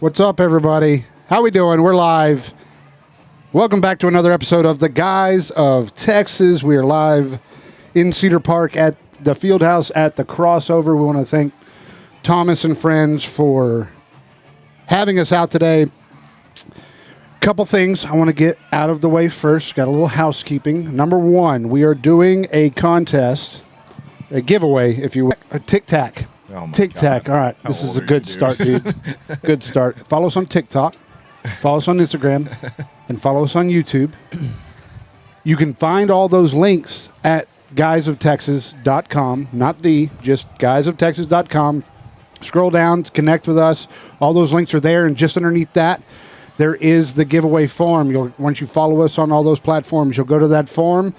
What's up, everybody? How we doing? We're live. Welcome back to another episode of the Guys of Texas. We are live in Cedar Park at the Fieldhouse at the crossover. We want to thank Thomas and friends for having us out today. Couple things I want to get out of the way first. Got a little housekeeping. Number one, we are doing a contest, a giveaway, if you will. A tic-tac. Oh Tic-tac. All right. This is a good start, dude. Good start. Follow us on TikTok. Follow us on Instagram. And follow us on YouTube. You can find all those links at guysoftexas.com. Not just guysoftexas.com. Scroll down to connect with us. All those links are there. And just underneath that, there is the giveaway form. Once you follow us on all those platforms, you'll go to that form.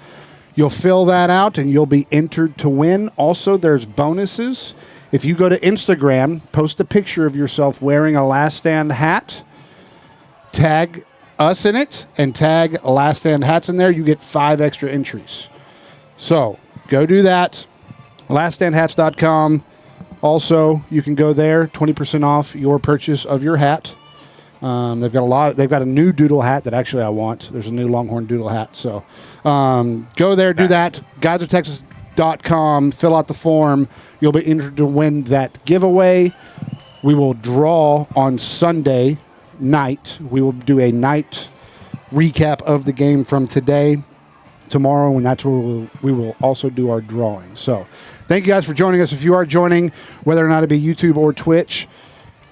You'll fill that out, and you'll be entered to win. Also, there's bonuses. If you go to Instagram, post a picture of yourself wearing a Last Stand hat, tag us in it, and tag Last Stand hats in there, you get 5 extra entries. So go do that. LastStandHats.com. Also, you can go there, 20% off your purchase of your hat. They've got a new doodle hat that actually I want. There's a new Longhorn doodle hat. So go there, do that. GuysOfTexas.com. Fill out the form. You'll be entered to win that giveaway. We will draw on Sunday night. We will do a night recap of the game from today, tomorrow, and that's where we will also do our drawing. So thank you guys for joining us. If you are joining, whether or not it be YouTube or Twitch,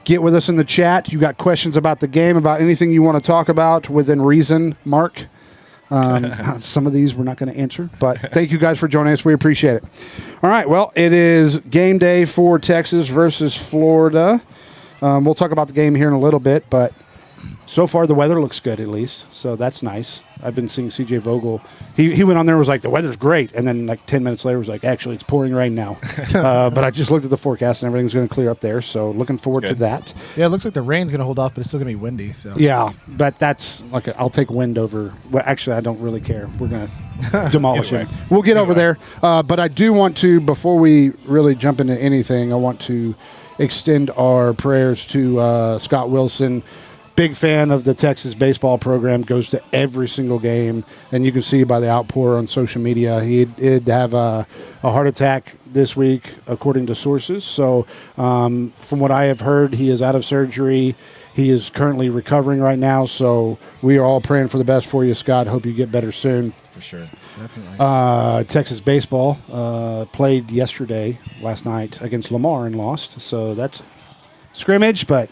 get with us in the chat. You got questions about the game, about anything you want to talk about within reason, Mark. Some of these we're not going to answer, but thank you guys for joining us. We appreciate it. All right, well, it is game day for Texas versus Florida. We'll talk about the game here in a little bit, but so far the weather looks good at least, so that's nice. I've been seeing CJ Vogel. He went on there and was like, the weather's great, and then like 10 minutes later was like, actually, it's pouring rain now. But I just looked at the forecast, and everything's going to clear up there, so looking forward to that. Yeah, it looks like the rain's going to hold off, but it's still going to be windy. So yeah, but that's like I'll take wind over. Well, actually, I don't really care. We're going to demolish it. We'll get over there. But I do want to, before we really jump into anything, I want to extend our prayers to Scott Wilson. Big fan of the Texas baseball program, goes to every single game, and you can see by the outpour on social media, he did have a heart attack this week, according to sources. So from what I have heard, he is out of surgery. He is currently recovering right now, so we are all praying for the best for you, Scott. Hope you get better soon. For sure. Definitely. Texas baseball played last night, against Lamar and lost. So that's scrimmage, but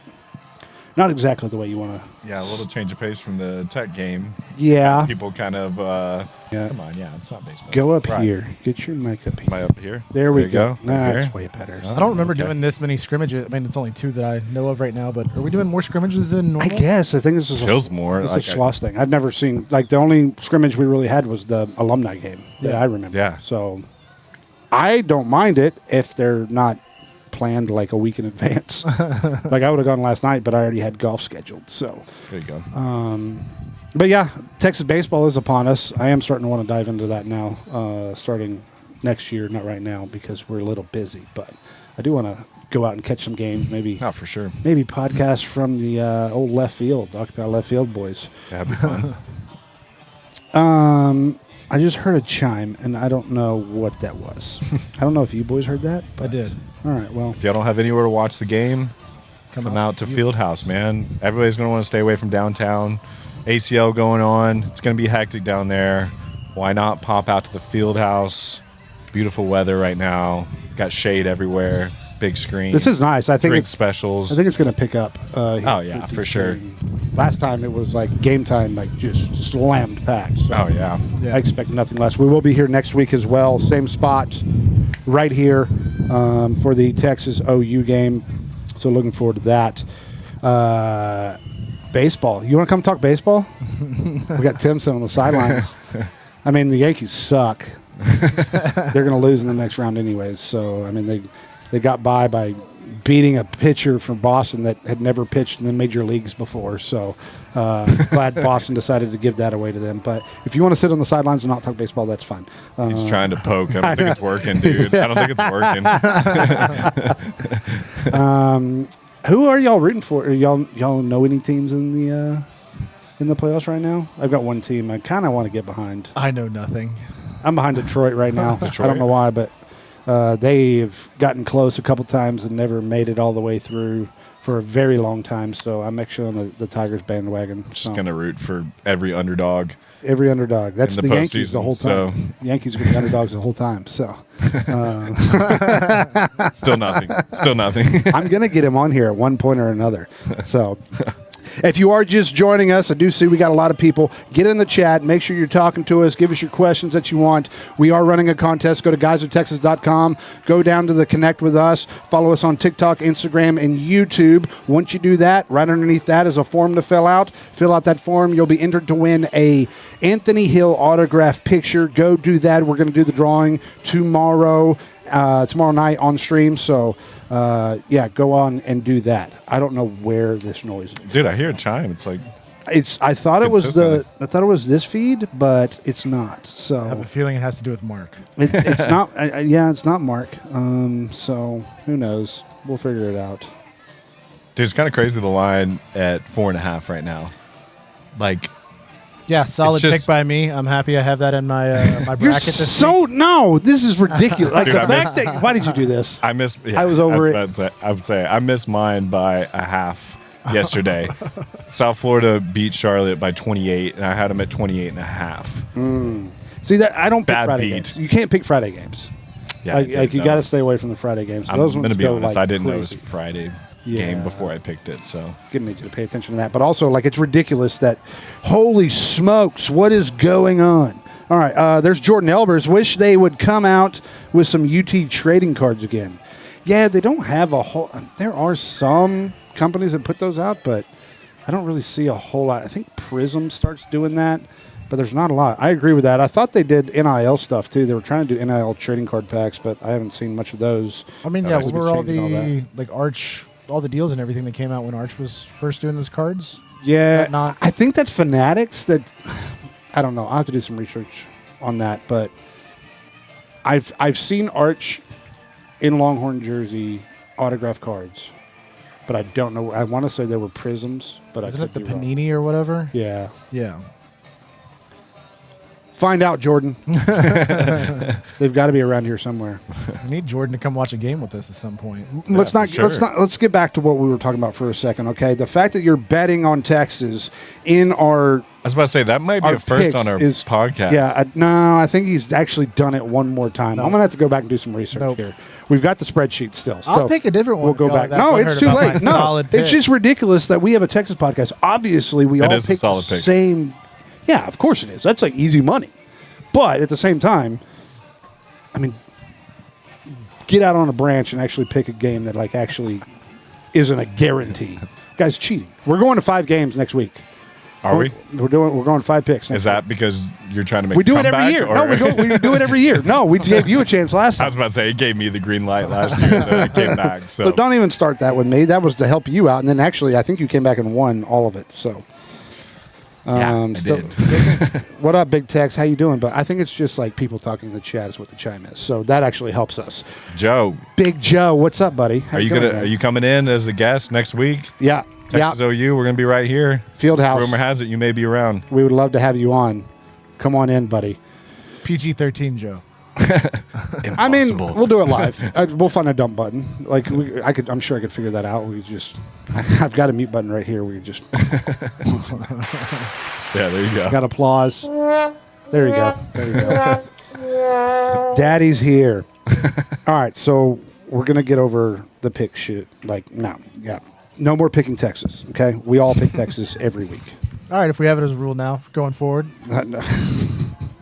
not exactly the way you want to. Yeah, a little change of pace from the Tech game. Yeah. People kind of, come on, it's not baseball. Go up here. Get your mic up here. Am I up here? There we go. That's That's way better. I don't remember doing this many scrimmages. I mean, it's only 2 that I know of right now, but are we doing more scrimmages than normal? I guess. I think this is feels more. It's like a Schloss thing. I've never seen, like, the only scrimmage we really had was the alumni game that I remember. Yeah. So I don't mind it if they're not planned like a week in advance. Like I would have gone last night, but I already had golf scheduled. So there you go. But yeah, Texas baseball is upon us. I am starting to want to dive into that now, starting next year. Not right now because we're a little busy, but I do want to go out and catch some games. Maybe. Oh, for sure. Maybe podcast from the old left field, Occupy Left Field boys. That'd be fun. I just heard a chime, and I don't know what that was. I don't know if you boys heard that. I did. All right, well. If y'all don't have anywhere to watch the game, come out to Fieldhouse, man. Everybody's going to want to stay away from downtown. ACL going on. It's going to be hectic down there. Why not pop out to the Fieldhouse? Beautiful weather right now. Got shade everywhere. Big screen. This is nice. I think drink specials. I think it's going to pick up. For sure. Last time it was like game time, like just slammed packed. So yeah. I expect nothing less. We will be here next week as well. Same spot, right here for the Texas OU game. So looking forward to that. Baseball. You want to come talk baseball? We got Timson on the sidelines. I mean, the Yankees suck. They're going to lose in the next round anyways. So, I mean, they got by beating a pitcher from Boston that had never pitched in the major leagues before. So glad Boston decided to give that away to them. But if you want to sit on the sidelines and not talk baseball, that's fine. He's trying to poke. I don't think it's working, dude. I don't think it's working. Who are y'all rooting for? Y'all know any teams in the playoffs right now? I've got one team I kind of want to get behind. I know nothing. I'm behind Detroit right now. Detroit? I don't know why, but they've gotten close a couple times and never made it all the way through for a very long time. So I'm actually on the Tigers bandwagon. Just going to root for every underdog. Every underdog. That's in the the Yankees the whole time. so- The Yankees are going to be underdogs the whole time. So Still nothing. Still nothing. I'm going to get him on here at one point or another. So if you are just joining us, I do see we got a lot of people. Get in the chat. Make sure you're talking to us. Give us your questions that you want. We are running a contest. Go to guysoftexas.com. Go down to the Connect with Us. Follow us on TikTok, Instagram, and YouTube. Once you do that, right underneath that is a form to fill out. Fill out that form. You'll be entered to win a Anthony Hill autograph picture. Go do that. We're going to do the drawing tomorrow night on stream. So go on and do that. I don't know where this noise is. Dude, I hear a chime. It's like, I thought it was Consistently. this feed, but it's not. I have a So feeling it has to do with Mark. it's not. It's not Mark. So who knows? We'll figure it out. dude, it's kind of crazy the line at 4.5 right now. Like, Yeah, solid just- pick by me. I'm happy I have that in my my You're bracket this so week. no. This is ridiculous. Like Dude, the I fact that why did you do this? I missed. Yeah, I was over it. I would say I missed mine by a half yesterday. South Florida beat Charlotte by 28, and I had them at 28.5. See that I don't pick Bad Friday beat. games. You can't pick Friday games. Yeah, I did you know. got to stay away from the Friday games. I'm Those going ones to be go honest. like I didn't know it was crazy. Friday Yeah. game before I picked it. So Gonna need you to pay attention to that. But also, like, it's ridiculous that, holy smokes, what is going on? All right, there's Jordan Elbers. Wish they would come out with some UT trading cards again. Yeah, they don't have a whole. There are some companies that put those out, but I don't really see a whole lot. I think Prism starts doing that, but there's not a lot. I agree with that. I thought they did NIL stuff too. They were trying to do NIL trading card packs, but I haven't seen much of those. I mean, Yeah, yeah, I what think were all changing all the that. like Arch, all the deals and everything that came out when Arch was first doing those cards? Yeah, Not- I think that's Fanatics. That I don't know. I'll have to do some research on that, but I've seen Arch in Longhorn jersey autograph cards, but I don't know. I want to say they were Prisms, but Isn't I it could the be wrong. Panini or whatever? Yeah, Yeah. find out, Jordan. They've got to be around here somewhere. We need Jordan to come watch a game with us at some point. Let's get back to what we were talking about for a second. Okay, the fact that you're betting on Texas in our I was about to say that might be Our a first picks on our is- podcast. Yeah, no, I think he's actually done it one more time. No. I'm gonna have to go back and do some research Nope. here. We've got the spreadsheet still. So I'll pick a different one. We'll go if y'all back. have that No, one it's heard too about my late. No, solid it's pick. just ridiculous that we have a Texas podcast. Obviously, we all is a pick the solid pick. same. Yeah, of course it is. That's like easy money. But at the same time, I mean, get out on a branch and actually pick a game that like actually isn't a guarantee. Guys, cheating. We're going to 5 games next week. Are we? We're going 5 picks. Next Is that week. because you're trying to make We do a it every comeback, year? or- No, we do it every year. No, we gave you a chance last I was time. about to say it gave me the green light last year, and then I came back. So, So don't even start that with me. That was to help you out, and then actually, I think you came back and won all of it. So, yeah, I so- did. what up, Big Tex? How you doing? But I think it's just like people talking in the chat is what the chime is. So that actually helps us. Joe, Big Joe, what's up, buddy? How are you doing, gonna? man? Are you coming in as a guest next week? Yeah, Texas OU, we're gonna be right here. Fieldhouse. Rumor has it you may be around. We would love to have you on. Come on in, buddy. PG-13, Joe. I mean, we'll do it live. We'll find a dump button. Like I'm sure I could figure that out. I've got a mute button right here. We could just Yeah, there you go. got applause. There you go. There you go. Daddy's here. All right, so we're gonna get over the pick shit. Like, no more picking Texas. Okay, we all pick Texas every week. All right, if we have it as a rule now going forward.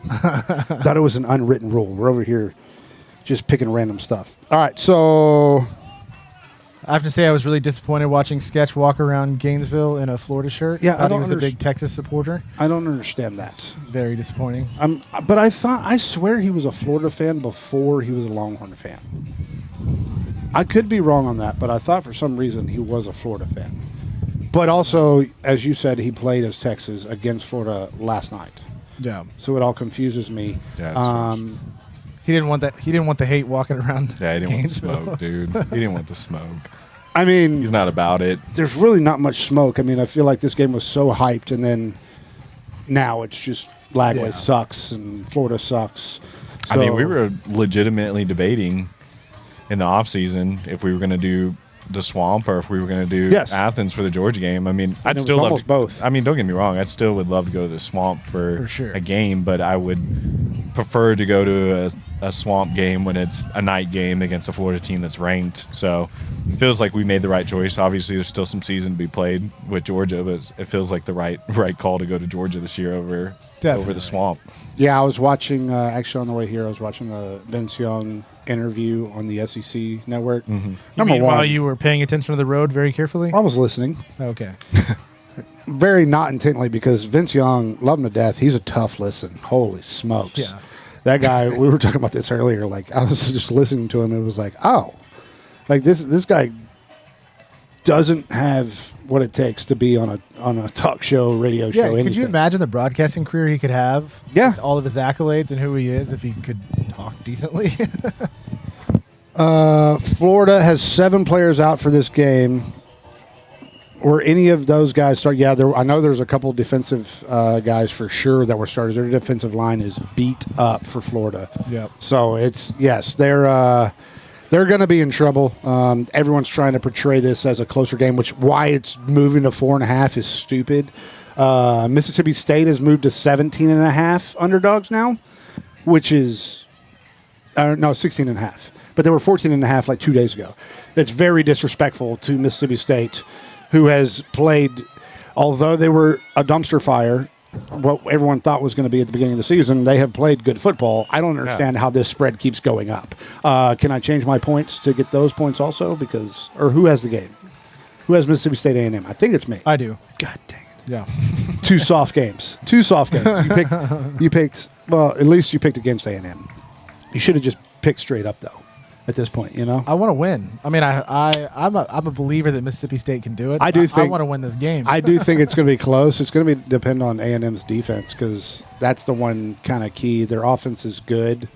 Thought it was an unwritten rule. We're over here just picking random stuff. All right, so I have to say I was really disappointed watching Sketch walk around Gainesville in a Florida shirt. Yeah, I Thought he don't was a underst- big Texas supporter. I don't understand that. Very disappointing. But I swear he was a Florida fan before he was a Longhorn fan. I could be wrong on that, but I thought for some reason he was a Florida fan. But also, as you said, he played as Texas against Florida last night. Yeah. So it all confuses me. Yeah, that's He didn't want that. He didn't want the hate walking around. Yeah, he didn't want the Gainesville. smoke, dude. He didn't want the smoke. I mean, He's not about it. there's really not much smoke. I mean, I feel like this game was so hyped, and then now it's just Lagway sucks and Florida sucks. I mean, we were legitimately debating in the offseason if we were going to do the Swamp or if we were going to do Athens for the Georgia game. I mean, I'd still love almost both. I mean, don't get me wrong. I still would love to go to the Swamp for sure. a game, but I would prefer to go to a Swamp game when it's a night game against a Florida team that's ranked. So it feels like we made the right choice. Obviously, there's still some season to be played with Georgia, but it feels like the right call to go to Georgia this year over the Swamp. Yeah, I was watching, actually on the way here, I was watching the Vince Young interview on the SEC network. Mm-hmm. Number one. While you were paying attention to the road very carefully? I was listening. Okay. Very not intently because Vince Young, love him to death. He's a tough listen. Holy smokes. Yeah. That guy, we were talking about this earlier. Like, I was just listening to him and it was like, oh, like this guy doesn't have what it takes to be on a talk show, radio show. Yeah, could you imagine the broadcasting career he could have? Yeah. All of his accolades and who he is if he could talk decently. Florida has 7 players out for this game. Were any of those guys start? Yeah, I know there's a couple defensive guys for sure that were starters. Their defensive line is beat up for Florida. Yep. So they're going to be in trouble. Everyone's trying to portray this as a closer game, which why it's moving to 4.5 is stupid. Mississippi State has moved to 17.5 underdogs now, which is 16.5. But they were 14.5 like 2 days ago. It's very disrespectful to Mississippi State, who has played, although they were a dumpster fire, what everyone thought was going to be at the beginning of the season, they have played good football. I don't understand how this spread keeps going up. Can I change my points to get those points also? Or who has the game? Who has Mississippi State A&M? I think it's me. I do. God dang it. Yeah. 2 soft games. 2 soft games. You picked. Well, at least you picked against A&M. You should have just picked straight up though. At this point, you know, I want to win. I mean, I'm a believer that Mississippi State can do it. I want to win this game. I do think it's going to be close. It's going to depend on A&M's defense because that's the one kind of key. Their offense is good.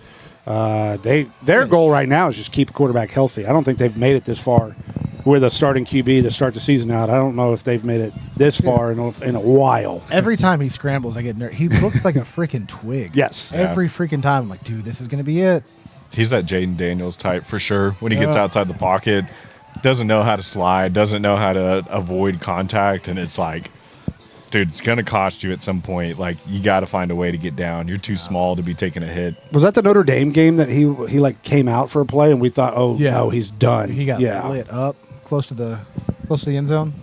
Their goal right now is just keep a quarterback healthy. I don't think they've made it this far with a starting QB to start the season out. I don't know if they've made it this far in a while. Every time he scrambles, I get nervous. He looks like a freaking twig. Yes. Every freaking time, I'm like, dude, this is going to be it. He's that Jaden Daniels type for sure. When he gets outside the pocket, doesn't know how to slide, doesn't know how to avoid contact, and it's like, dude, it's gonna cost you at some point. Like, you got to find a way to get down. You're too small to be taking a hit. Was that the Notre Dame game that he like came out for a play and we thought, no, he's done. He got lit up close to the end zone.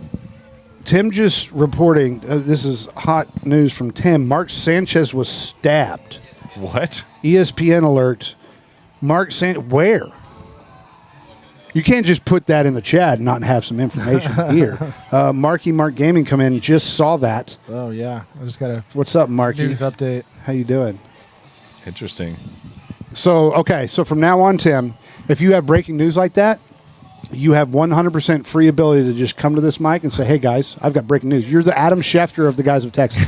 Tim just reporting. This is hot news from Tim. Mark Sanchez was stabbed. What? ESPN alert. Mark where? You can't just put that in the chat and not have some information here. Mark Gaming come in, just saw that. Oh, yeah. I just got a What's up, Marky? news update. How you doing? Interesting. So from now on, Tim, if you have breaking news like that, you have 100% free ability to just come to this mic and say, hey, guys, I've got breaking news. You're the Adam Schefter of the Guys of Texas.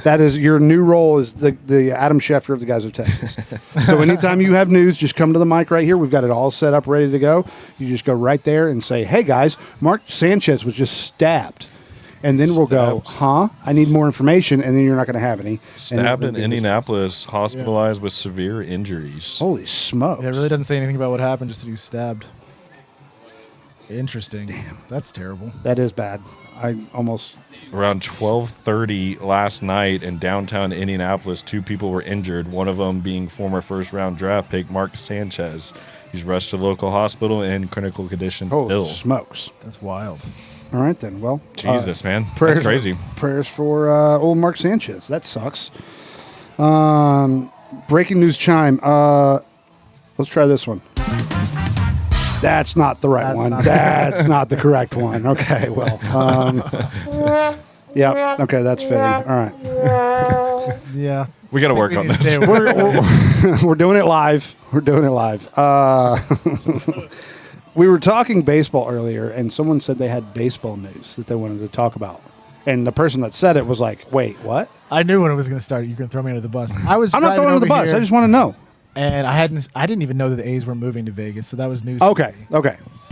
That is your new role is the Adam Schefter of the Guys of Texas. So anytime you have news, just come to the mic right here. We've got it all set up, ready to go. You just go right there and say, hey, guys, Mark Sanchez was just stabbed. And then we'll go, I need more information, and then you're not going to have any. Stabbed in Indianapolis, hospitalized with severe injuries. Holy smokes. Yeah, it really doesn't say anything about what happened, just that he was stabbed. Interesting. Damn. That's terrible. That is bad. I almost... Around 12:30 last night in downtown Indianapolis, 2 people were injured, one of them being former first-round draft pick Mark Sanchez. He's rushed to the local hospital in critical condition still. Holy smokes. That's wild. All right, then. Well, Jesus, man. Prayers, That's crazy. Prayers for old Mark Sanchez. That sucks. Breaking news chime. Let's try this one. That's not the right one. That's not the correct one. Okay, well. Yeah, okay, that's fitting. All right. Yeah. We got to work on that. We're doing it live. We're doing it live. We were talking baseball earlier, and someone said they had baseball news that they wanted to talk about. And the person that said it was like, wait, what? I knew when it was going to start. You were going to throw me under the bus. I'm not throwing under the bus. I just want to know. And I didn't even know that the A's were moving to Vegas, so that was news. Okay.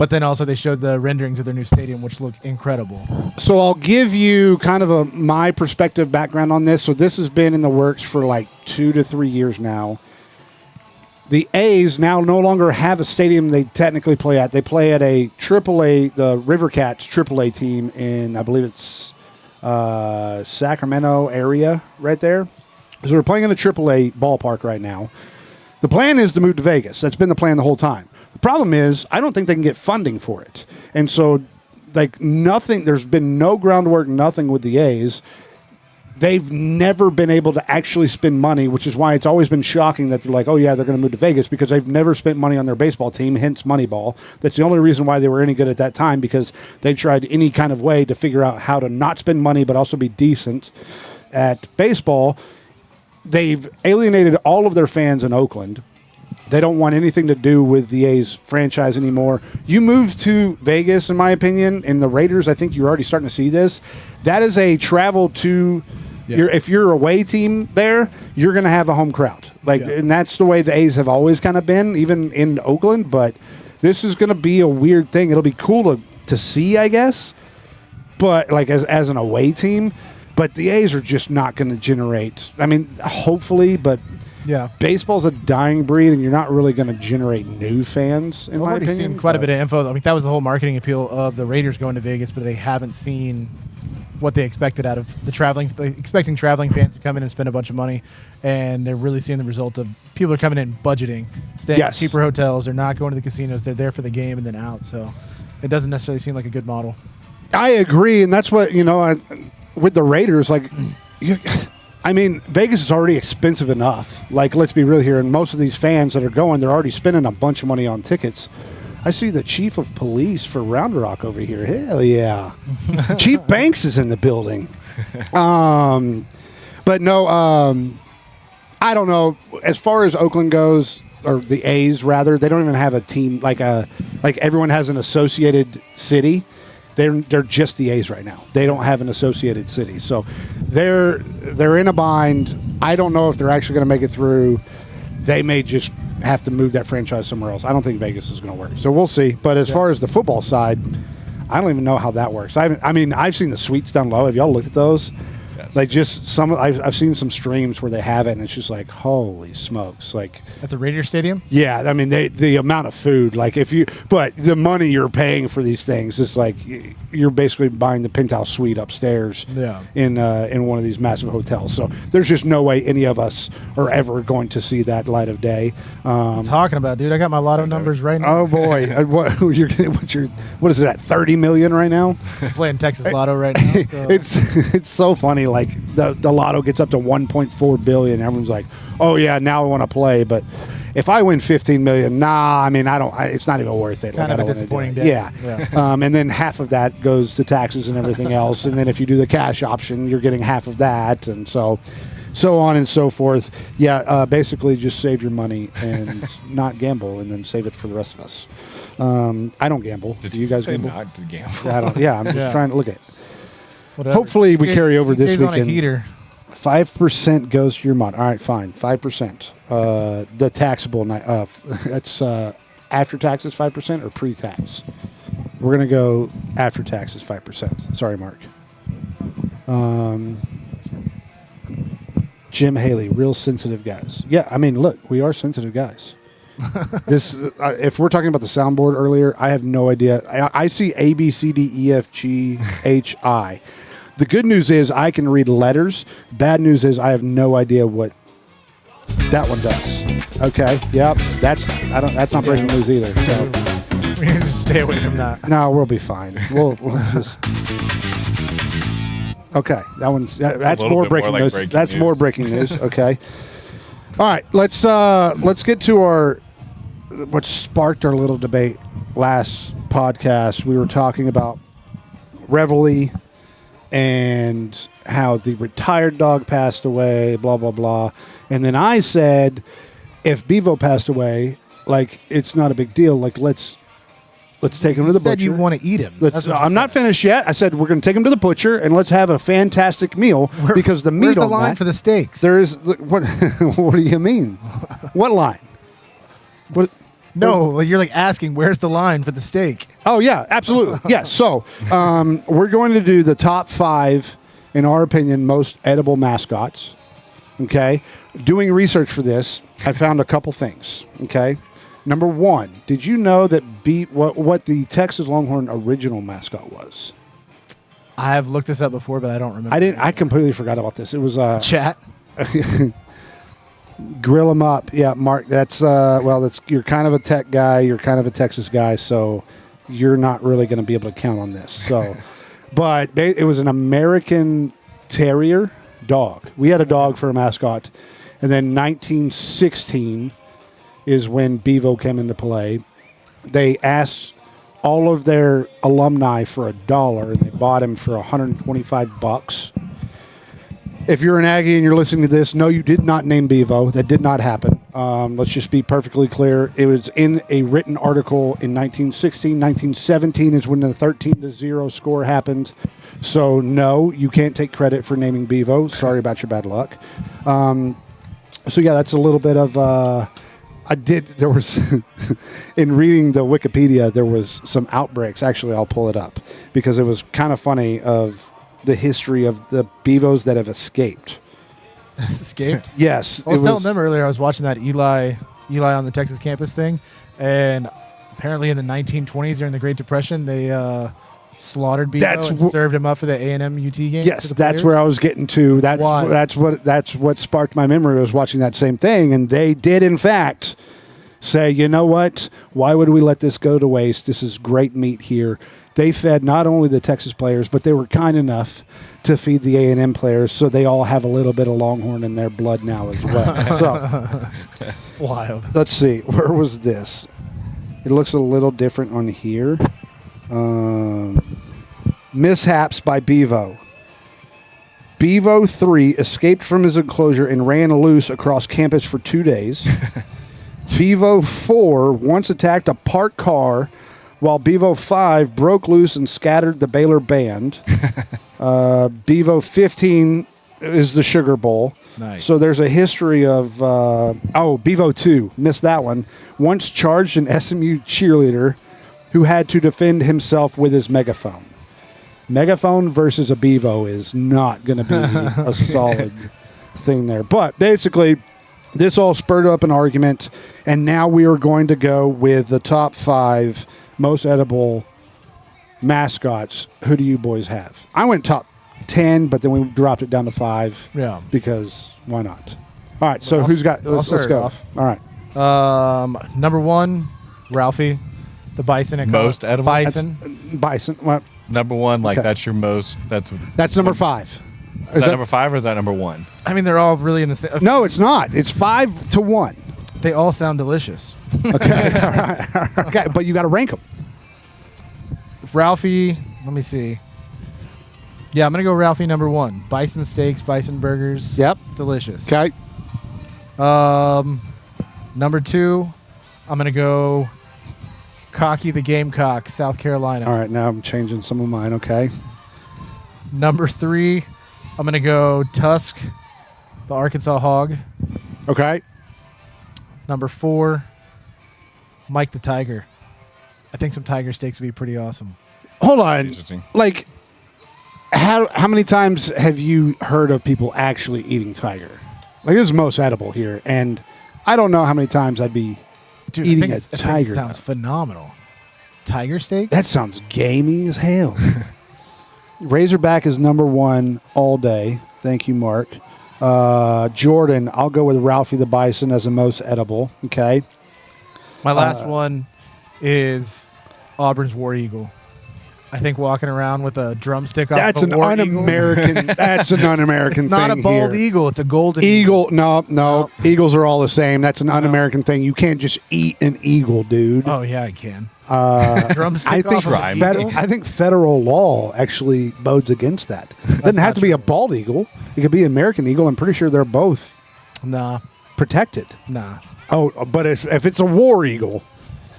But then also they showed the renderings of their new stadium, which look incredible. So I'll give you kind of my perspective background on this. So this has been in the works for like 2 to 3 years now. The A's now no longer have a stadium they technically play at. They play at a AAA, the River Cats AAA team in, I believe it's Sacramento area right there. So we're playing in a AAA ballpark right now. The plan is to move to Vegas. That's been the plan the whole time. The problem is I don't think they can get funding for it. And so like nothing, there's been no groundwork, nothing with the A's. They've never been able to actually spend money, which is why it's always been shocking that they're like, oh, yeah, they're going to move to Vegas, because they've never spent money on their baseball team, hence Moneyball. That's the only reason why they were any good at that time, because they tried any kind of way to figure out how to not spend money but also be decent at baseball. They've alienated all of their fans in Oakland. They don't want anything to do with the A's franchise anymore. You move to Vegas, in my opinion, and the Raiders, I think you're already starting to see this. That is a travel to... Yeah. If you're away team there, you're going to have a home crowd. And that's the way the A's have always kind of been, even in Oakland. But this is going to be a weird thing. It'll be cool to see, I guess, but like as an away team. But the A's are just not going to generate. I mean, hopefully, but baseball's a dying breed, and you're not really going to generate new fans, in my opinion. Seen quite a bit of info. I mean, that was the whole marketing appeal of the Raiders going to Vegas, but they haven't seen what they expected out of the traveling, expecting traveling fans to come in and spend a bunch of money, and they're really seeing the result of people are coming in budgeting, staying at cheaper hotels, they're not going to the casinos, they're there for the game and then out. So it doesn't necessarily seem like a good model. I agree, and that's what, with the Raiders, I mean, Vegas is already expensive enough. Like, let's be real here, and most of these fans that are going, they're already spending a bunch of money on tickets. I see the chief of police for Round Rock over here. Hell yeah. Chief Banks is in the building. But no, I don't know. As far as Oakland goes, or the A's rather, they don't even have a team like everyone has an associated city. They're just the A's right now. They don't have an associated city. So they're in a bind. I don't know if they're actually going to make it through. They may just have to move that franchise somewhere else. I don't think Vegas is going to work. So we'll see. But as far as the football side, I don't even know how that works. I've seen the suites down low. Have y'all looked at those? Yes. Like just some. I've seen some streams where they have it, and it's just like, holy smokes! Like at the Raiders Stadium. Yeah, I mean the amount of food. Like but the money you're paying for these things is like you're basically buying the penthouse suite upstairs. Yeah. In one of these massive hotels. So there's just no way any of us are ever going to see that light of day. I'm talking about, dude. I got my lotto numbers right now. Oh boy, what is it at 30 million right now? Playing Texas Lotto right now. So. It's so funny. Like the lotto gets up to 1.4 billion. Everyone's like, oh yeah, now I want to play. But if I win 15 million, I mean, it's not even worth it. Kind of a disappointing day. Yeah. And then half of that goes to taxes and everything else. And then if you do the cash option, you're getting half of that. And so on and so forth. Yeah. Basically just save your money and not gamble, and then save it for the rest of us. I don't gamble. Do you guys gamble? Not to gamble. I'm just trying to look at it. Whatever. Hopefully we carry over this weekend. On a heater. 5% goes to your money. All right, fine. 5%. The taxable, that's after taxes 5% or pre-tax? We're going to go after taxes 5%. Sorry, Mark. Jim Haley, real sensitive guys. Yeah, I mean, look, we are sensitive guys. If we're talking about the soundboard earlier, I have no idea. I see A, B, C, D, E, F, G, H, I. The good news is I can read letters. Bad news is I have no idea what that one does. Okay. Yep. That's not breaking news either. So we need to stay away from that. No, we'll be fine. We'll just. Okay. That's more breaking news. That's more breaking news. Okay. All right. Let's get to what sparked our little debate last podcast. We were talking about Reveille and how the retired dog passed away, blah, blah, blah. And then I said, if Bevo passed away, like, it's not a big deal. Like, let's take him to the butcher. You said you want to eat him. I'm not finished yet. I said we're going to take him to the butcher and let's have a fantastic meal because the meat where's the on line that, for the steaks? There is what? What do you mean? What line? What? No, you're like asking where's the line for the steak. Oh, yeah, absolutely. Yes. So we're going to do the top 5, in our opinion, most edible mascots. Okay. Doing research for this, I found a couple things. Okay. Number 1, did you know that what the Texas Longhorn original mascot was? I have looked this up before, but I don't remember. I completely forgot about this. It was Chat. Grill 'em up. Yeah, Mark, that's you're kind of a tech guy, you're kind of a Texas guy, so you're not really going to be able to count on this. So, but it was an American Terrier dog. We had a dog for a mascot, and then 1916 is when Bevo came into play. They asked all of their alumni for $1, and they bought him for $125. If you're an Aggie and you're listening to this, no, you did not name Bevo. That did not happen. Let's just be perfectly clear. It was in a written article in 1916. 1917 is when the 13-0 score happened. So, no, you can't take credit for naming Bevo. Sorry about your bad luck. So, yeah, that's a little bit of... there was... in reading the Wikipedia, there was some outbreaks. Actually, I'll pull it up because it was kind of funny of the history of the Bevos that have escaped. Escaped? Yes. I was telling them earlier, I was watching that Eli on the Texas campus thing, and apparently in the 1920s during the Great Depression, they slaughtered Bevo and served him up for the A&M UT game. Yes, that's where I was getting to. That's what sparked my memory. I was watching that same thing, and they did, in fact, say, you know what? Why would we let this go to waste? This is great meat here. They fed not only the Texas players, but they were kind enough to feed the A&M players, so they all have a little bit of Longhorn in their blood now as well. So, wild. Let's see. Where was this? It looks a little different on here. Mishaps by Bevo. Bevo 3 escaped from his enclosure and ran loose across campus for 2 days. Bevo 4 once attacked a parked car, while Bevo 5 broke loose and scattered the Baylor band. Bevo 15 is the Sugar Bowl. Nice. So there's a history of... Bevo 2, missed that one. Once charged an SMU cheerleader who had to defend himself with his megaphone. Megaphone versus a Bevo is not going to be a solid thing there. But basically, this all spurred up an argument, and now we are going to go with the top 5 most edible mascots. Who do you boys have? I went top 10, but then we dropped it down to 5. Yeah. Because why not? All right, so who's got... Let's go. Off. All right. Number 1, Ralphie, the bison. Most edible? Bison. Bison. Well, Number 1, like Okay. that's your most... that's number 5. Is that number 5 or is that number 1? I mean, they're all really in the same... No, it's not. It's 5-1. They all sound delicious. Okay. All right. Okay, but you got to rank them. Ralphie, let me see. Yeah, I'm going to go Ralphie number 1. Bison steaks, bison burgers. Yep. Delicious. Okay. Number 2, I'm going to go Cocky the Gamecock, South Carolina. All right, now I'm changing some of mine. Okay. Number 3, I'm going to go Tusk, the Arkansas Hog. Okay. Number 4, Mike the Tiger. I think some tiger steaks would be pretty awesome. Hold on. Interesting. Like, how many times have you heard of people actually eating tiger? Like, this is most edible here, and I don't know how many times I'd be eating a tiger. It sounds phenomenal. Tiger steak? That sounds gamey as hell. Razorback is number 1 all day. Thank you, Mark. Jordan, I'll go with Ralphie the Bison as the most edible. Okay. My last one is Auburn's War Eagle. I think walking around with a drumstick off That's an un-American. That's an un-American it's thing. not a bald here. eagle. It's a golden eagle. No. Eagles are all the same. That's an un-American thing. You can't just eat an eagle, dude. Oh yeah, I can. I Drumstick think off of an eagle? I think federal law actually bodes against that. It doesn't have to be a bald eagle. It could be an American eagle. I'm pretty sure they're both Nah. protected. Nah. Oh, but if it's a war eagle,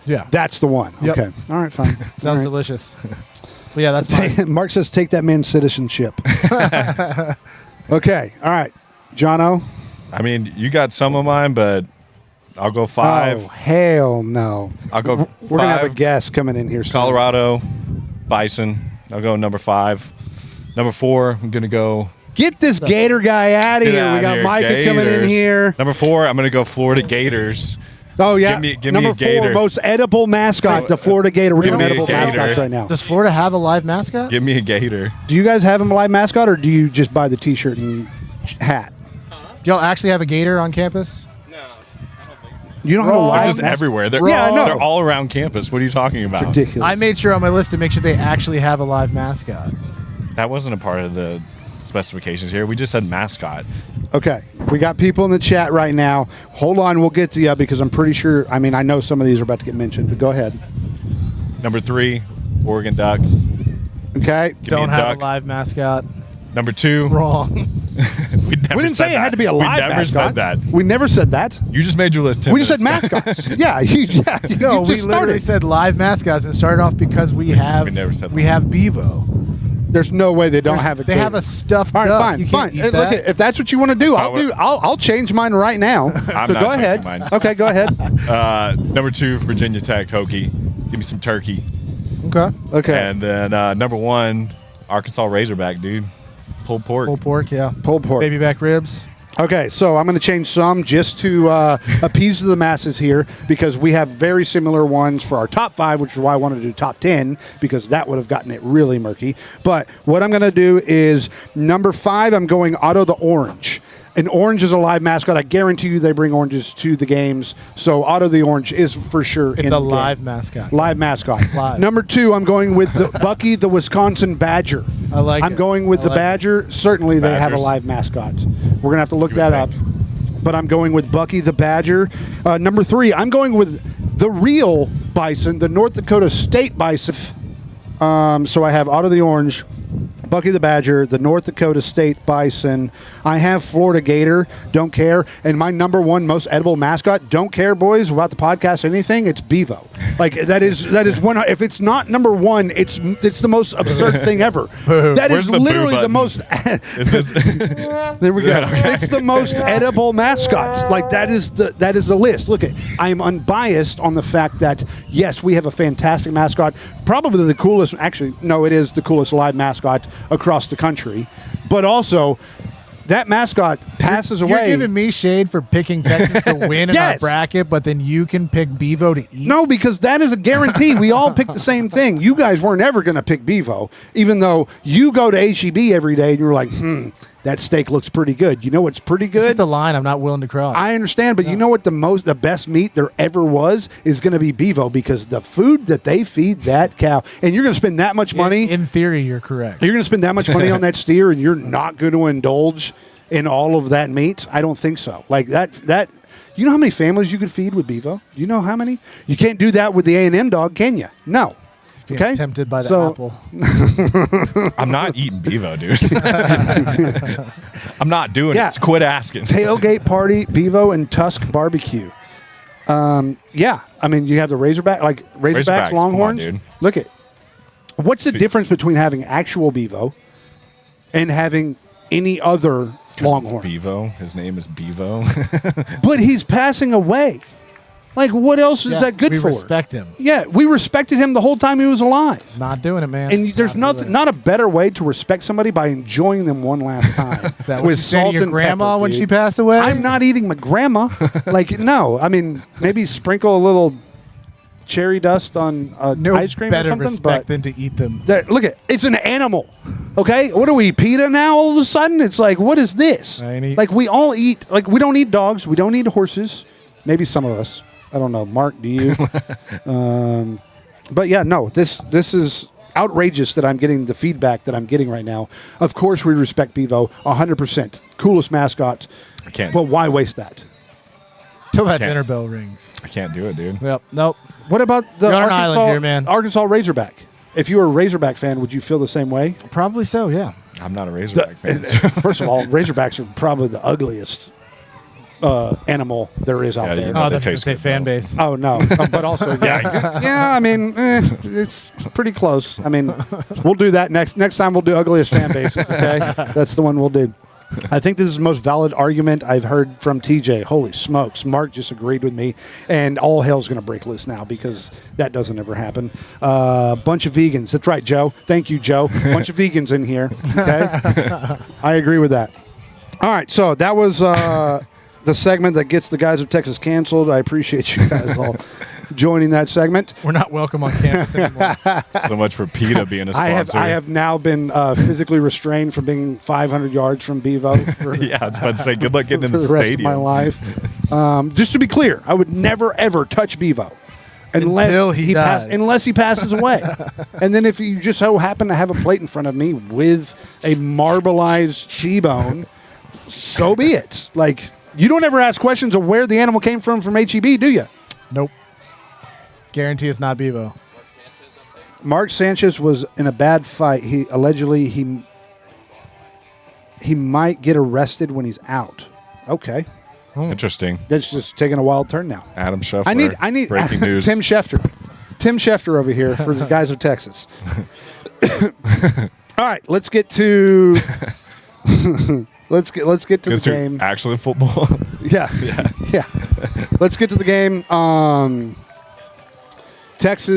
Yeah. that's the one. Yep. Okay. All right, fine. Sounds All right. delicious. But yeah, that's mine. Mark says take that man's citizenship. Okay. All right. Jono. I mean, you got some of mine, but I'll go 5. Oh, hell no. I'll go. We're going to have a 5, guest coming in here soon. Colorado Bison. I'll go number 5. Number 4, I'm gonna go. Get this Gator guy out of Get here. out We got here, Micah coming in Gators. here. Number 4, I'm gonna go Florida Gators. Oh, yeah. Give me Number a Gator. 4, most edible mascot, the Florida Gator. We're Give giving me a edible Gator. mascots right now. Does Florida have a live mascot? Give me a Gator. Do you guys have a live mascot, or do you just buy the T-shirt and hat? Do y'all actually have a gator on campus? You don't have a Wrong. live They're just mascot? everywhere. They're, Yeah, I know. They're all around campus. What are you talking about? Ridiculous. I made sure on my list to make sure they actually have a live mascot. That wasn't a part of the specifications here. We just said mascot. Okay, we got people in the chat right now. Hold on, we'll get to you because I'm pretty sure. I mean, I know some of these are about to get mentioned, but go ahead. Number 3, Oregon Ducks. Okay. Give me Don't a have duck. a live mascot. Number 2. Wrong. We We didn't say it had to be a live We never mascot. said that. We never said that. You just made your list 10 We just said minutes. mascots. yeah, yeah. No, you we just literally started. said live mascots and started off because we have never said we have Bevo. There's no way they don't have it. They have a stuffed All right, duck. fine, You fine. can't eat Look, that. if that's what you want to do, I would- I'll change mine right now. I'm so not go ahead. changing mine. Okay, go ahead. Number 2, Virginia Tech Hokie. Give me some turkey. Okay. Okay. And then number 1, Arkansas Razorback, dude. Pulled pork. Pulled pork, yeah. Pulled pork. Baby back ribs. Okay, so I'm going to change some just to appease the masses here because we have very similar ones for our top 5, which is why I wanted to do top 10 because that would have gotten it really murky. But what I'm going to do is number 5, I'm going Otto the Orange. An orange is a live mascot. I guarantee you they bring oranges to the games. So Otto the Orange is for sure It's in a the live game. mascot. Live mascot. Live. Number 2, I'm going with the Bucky the Wisconsin Badger. I like I'm it. going with I the like it. Badger. Certainly they have a Badgers. live mascot. We're going to have to look You would that think. up. But I'm going with Bucky the Badger. Number 3, I'm going with the real bison, the North Dakota State bison. So I have Otto the Orange, Bucky the Badger, the North Dakota State bison. I have Florida Gator, don't care. And my number 1 most edible mascot, don't care, boys, about the podcast, anything, it's Bevo. Like, that is one. If it's not number 1, it's the most absurd thing ever. That Where's is the boo literally the button? most. Is this- There we go. It's the most edible mascots. Like that is the list. Look at I am unbiased on the fact that yes, we have a fantastic mascot. Probably the coolest actually, no, it is the coolest live mascot across the country. But also that mascot passes You're away. giving me shade for picking Texas to win in our Yes. bracket, but then you can pick Bevo to eat. No, because that is a guarantee. We all picked the same thing. You guys weren't ever going to pick Bevo, even though you go to HEB every day and you're like, that steak looks pretty good. You know what's pretty It's good? just a line I'm not willing to cross. I understand, but you know what the best meat there ever was is going to be Bevo because the food that they feed that cow, and you're going to spend that much money. In theory, you're correct. You're going to spend that much money on that steer, and you're not going to indulge in all of that meat. I don't think so. Like that. You know how many families you could feed with Bevo? Do you know how many? You can't do that with the A&M dog, can you? No. He's being Okay. tempted by the So- apple. I'm not eating Bevo, dude. I'm not doing Yeah. it. Quit asking. Tailgate party, Bevo, and Tusk barbecue. Yeah, I mean you have the Razorbacks, Razorbacks, come on, Longhorns. dude. Look at what's the difference between having actual Bevo and having any other Longhorn? Bevo. His name is Bevo. But he's passing away. Like what else is Yeah, that good we for? respect him. Yeah, we respected him the whole time he was alive. Not doing it, man. And there's Not doing it. not a better way to respect somebody by enjoying them one last time. Is that what you said to your grandma when she passed away? I'm not eating my grandma. Like, no. I mean, maybe sprinkle a little cherry dust on no ice cream or better something. respect But than to eat them. look at it's an animal. Okay, what are we, PETA now? All of a sudden, it's like, what is this? I ain't eat- Like we all eat. Like we don't eat dogs. We don't eat horses. Maybe some of us. I don't know. Mark, do you? But yeah, no. This is outrageous that I'm getting the feedback that I'm getting right now. Of course, we respect Bevo 100%. Coolest mascot. I can't. But why waste that? Till that Can't. dinner bell rings. I can't do it, dude. Yep. Nope. What about the You're on an island here, man. Arkansas Razorback? If you were a Razorback fan, would you feel the same way? Probably so. Yeah. I'm not a Razorback fan. First of all, Razorbacks are probably the ugliest animal there is out Yeah, there. you know Oh, they that's going to taste say good, fan though. base. Oh no, but also yeah. I mean, it's pretty close. I mean, we'll do that next time. We'll do ugliest fan bases. Okay, that's the one we'll do. I think this is the most valid argument I've heard from TJ. Holy smokes. Mark just agreed with me, and all hell's going to break loose now because that doesn't ever happen. Bunch of vegans. That's right, Joe. Thank you, Joe. Bunch of vegans in here. Okay? I agree with that. All right, so that was the segment that gets the Guys of Texas canceled. I appreciate you guys all joining that segment. We're not welcome on campus anymore. So much for PETA being a sponsor. I have now been physically restrained from being 500 yards from Bevo. Yeah, I was about to say, good luck getting in for the the rest stadium. of my life. Just to be clear, I would never ever touch Bevo Until he dies. unless he passes away. And then if you just so happen to have a plate in front of me with a marbleized T-bone, so be it. Like, you don't ever ask questions of where the animal came from HEB, do you? Nope. Guarantee it's not Bevo. Mark Sanchez was in a bad fight. He allegedly he might get arrested when he's out. Okay, Interesting. that's just taking a wild turn now. Adam Scheffler. I need breaking news. Tim Schefter over here for the Guys of Texas. All right, let's get to let's get to the game. Actually, football. Yeah. Let's get to the game. Texas.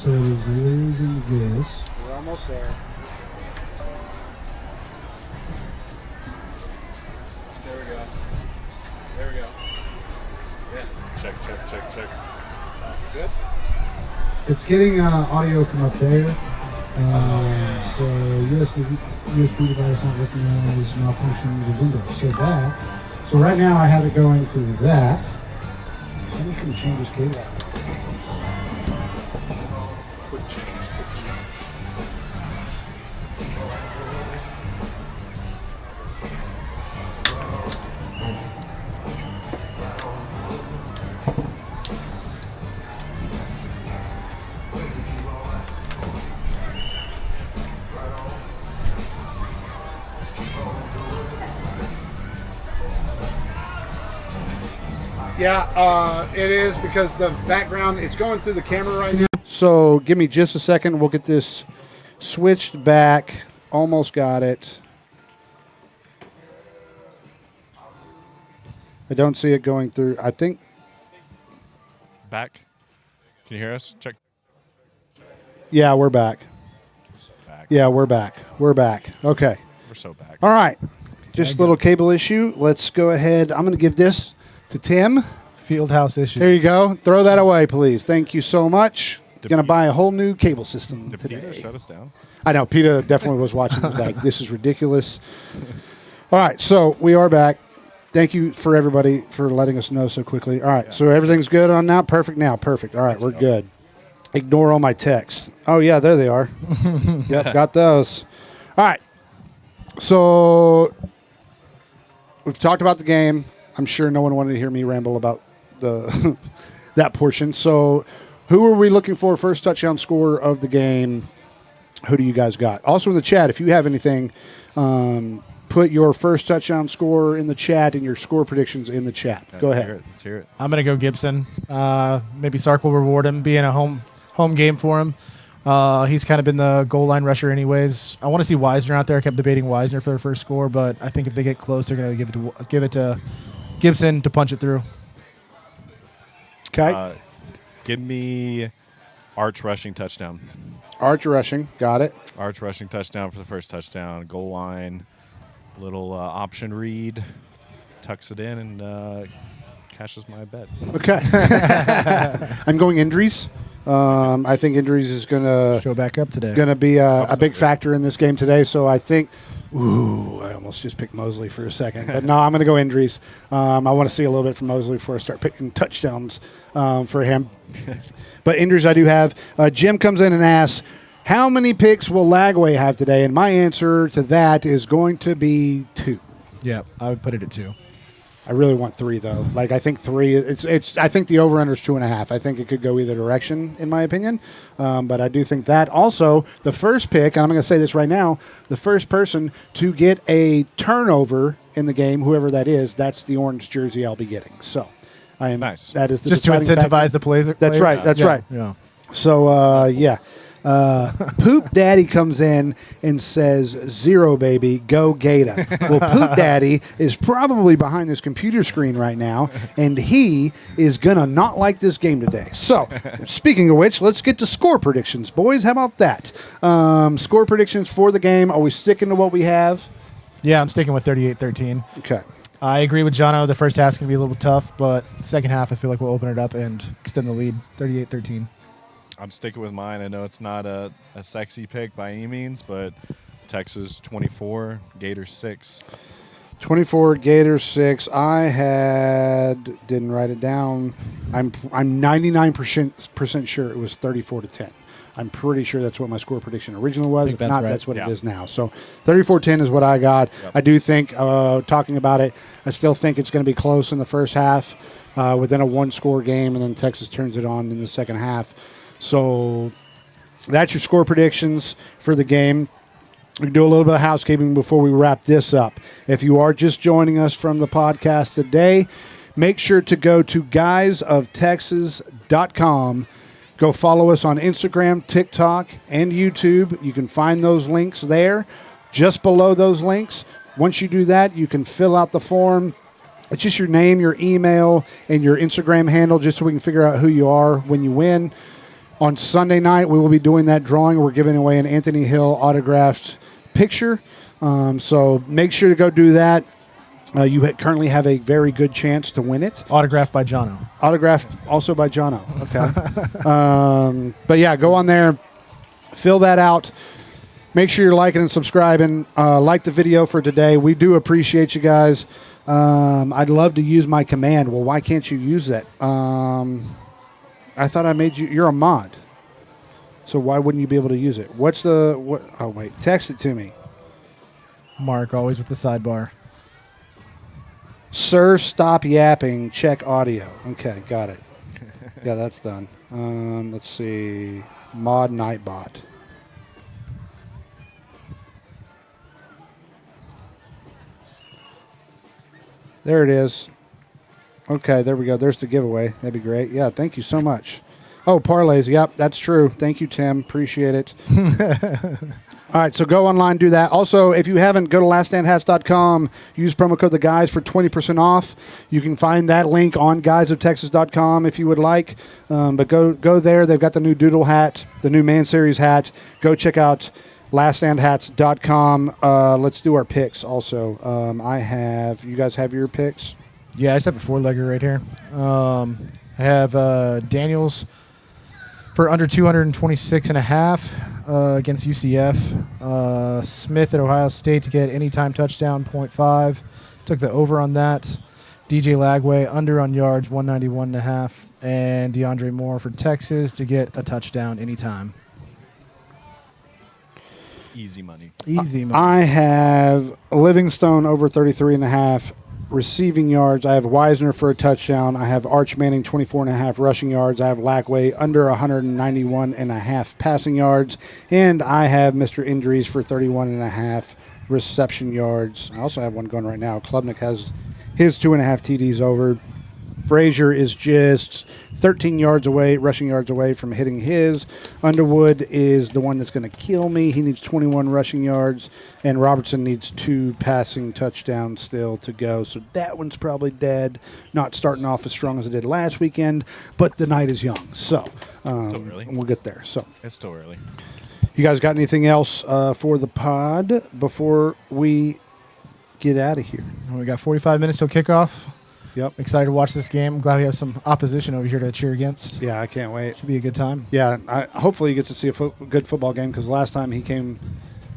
So it is losing this. We're almost there. There we go. There we go. Yeah. Check. Good. It's getting audio from up there. So USB device not recognized, malfunction with Windows. So right now I have it going through that. Someone can change this cable out. Quick change. Yeah, it is because the background, it's going through the camera right now. So give me just a second. We'll get this switched back. Almost got it. I don't see it going through. I think. Back. Can you hear us? Check. Yeah, we're back. Back. Yeah, we're back. We're back. Okay. We're so back. All right. Just a little cable issue. Let's go ahead. I'm going to give this to Tim. Fieldhouse issue. There you go. Throw that away, please. Thank you so much. Going to buy a whole new cable system Did today. Peter shut us down? I know. Peter definitely was watching. He was like, this is ridiculous. All right. So we are back. Thank you for everybody for letting us know so quickly. All right. So everything's good on now? Perfect now. Perfect. All right. We're good. Ignore all my texts. Oh, yeah. There they are. Yep. Got those. All right. So we've talked about the game. I'm sure no one wanted to hear me ramble about the that portion. So who are we looking for first touchdown scorer of the game? Who do you guys got? Also in the chat, if you have anything, put your first touchdown scorer in the chat and your score predictions in the chat. Go ahead. Let's hear it. I'm going to go Gibson. Maybe Sark will reward him, being a home game for him. He's kind of been the goal line rusher anyways. I want to see Wisner out there. I kept debating Wisner for their first score, but I think if they get close, they're going to give it to Gibson to punch it through. Okay. Give me Arch rushing touchdown. Arch rushing. Got it. Arch rushing touchdown for the first touchdown. Goal line. Little option read. Tucks it in and cashes my bet. Okay. I'm going injuries. I think injuries is going Show back up today. to be a big factor in this game today. So I think, I almost just picked Mosley for a second. But no, I'm going to go injuries. I want to see a little bit from Mosley before I start picking touchdowns for him. But injuries I do have. Jim comes in and asks, how many picks will Lagway have today? And my answer to that is going to be 2. Yeah, I would put it at 2. I really want 3 though. Like I think 3. It's. I think the over under is 2.5. I think it could go either direction in my opinion. But I do think that also the first pick, and I'm going to say this right now, the first person to get a turnover in the game, whoever that is, that's the orange jersey I'll be getting. So I am nice. That is the just to deciding incentivize factor. the players. That's right. That's right. Yeah. So yeah. Poop Daddy comes in and says, 0, baby, go Gator. Well, Poop Daddy is probably behind this computer screen right now, and he is going to not like this game today. So, speaking of which, let's get to score predictions, boys. How about that? Score predictions for the game. Are we sticking to what we have? Yeah, I'm sticking with 38-13. Okay. I agree with Jono. The first half's going to be a little tough, but second half, I feel like we'll open it up and extend the lead. 38-13. I'm sticking with mine. I know it's not a sexy pick by any means, but Texas 24, Gators 6. 24, Gators 6. Didn't write it down. I'm 99% sure it was 34-10. I'm pretty sure that's what my score prediction originally was. If not, that's what it is now. So 34-10 is what I got. Yep. I do think, talking about it, I still think it's going to be close in the first half, within a one-score game, and then Texas turns it on in the second half. So that's your score predictions for the game. We can do a little bit of housekeeping before we wrap this up. If you are just joining us from the podcast today, make sure to go to guysoftexas.com. Go follow us on Instagram, TikTok, and YouTube. You can find those links there. Just below those links, once you do that, you can fill out the form. It's just your name, your email, and your Instagram handle just so we can figure out who you are when you win. On Sunday night, we will be doing that drawing. We're giving away an Anthony Hill autographed picture. So make sure to go do that. You currently have a very good chance to win it. Autographed by Jono. Autographed also by Jono. Okay. But yeah, go on there, fill that out. Make sure you're liking and subscribing. Like the video for today. We do appreciate you guys. I'd love to use my command. Well, why can't you use that? I thought I made you. You're a mod, so why wouldn't you be able to use it? What? Oh wait, text it to me. Mark, always with the sidebar. Sir, stop yapping. Check audio. Okay, got it. Yeah, that's done. Let's see. Mod Nightbot. There it is. Okay, there we go. There's the giveaway. That'd be great. Yeah, thank you so much. Oh, parlays. Yep, that's true. Thank you, Tim. Appreciate it. All right, so go online, do that. Also, if you haven't, go to laststandhats.com. Use promo code TheGuys for 20% off. You can find that link on guysoftexas.com if you would like. But go there. They've got the new Doodle hat, the new Man Series hat. Go check out laststandhats.com. Let's do our picks also. You guys have your picks? Yeah, I just have a four-legger right here. I have Daniels for under 226.5 against UCF. Smith at Ohio State to get anytime touchdown, 0.5. Took the over on that. DJ Lagway under on yards, 191.5. And DeAndre Moore for Texas to get a touchdown anytime. Easy money. Easy money. I have Livingstone over 33.5 receiving yards. I have Wisner for a touchdown. I have Arch Manning 24.5 rushing yards. I have Lackway under 191.5 passing yards. And I have Mr. Injuries for 31.5 reception yards. I also have one going right now. Klubnik has his 2.5 TDs over. Frazier is just 13 yards away, rushing yards away from hitting his. Underwood is the one that's going to kill me. He needs 21 rushing yards, and Robertson needs 2 passing touchdowns still to go. So that one's probably dead. Not starting off as strong as it did last weekend, but the night is young. So still early. We'll get there. So It's still early. you guys got anything else for the pod before we get out of here? We got 45 minutes till kickoff. Yep. Excited to watch this game. I'm glad we have some opposition over here to cheer against. Yeah, I can't wait. Should be a good time. Yeah, hopefully he gets to see a good football game, because last time he came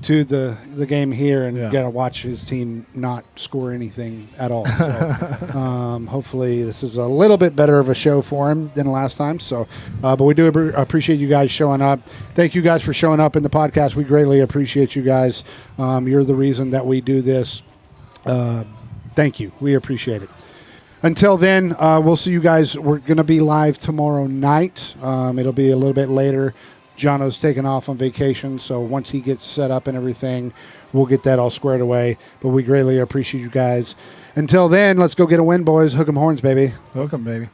to the game here and got to watch his team not score anything at all. So, hopefully this is a little bit better of a show for him than last time. So, but we do appreciate you guys showing up. Thank you guys for showing up in the podcast. We greatly appreciate you guys. You're the reason that we do this. Thank you. We appreciate it. Until then, we'll see you guys. We're going to be live tomorrow night. It'll be a little bit later. Jono's taking off on vacation, so once he gets set up and everything, we'll get that all squared away. But we greatly appreciate you guys. Until then, let's go get a win, boys. Hook 'em horns, baby. Welcome, baby.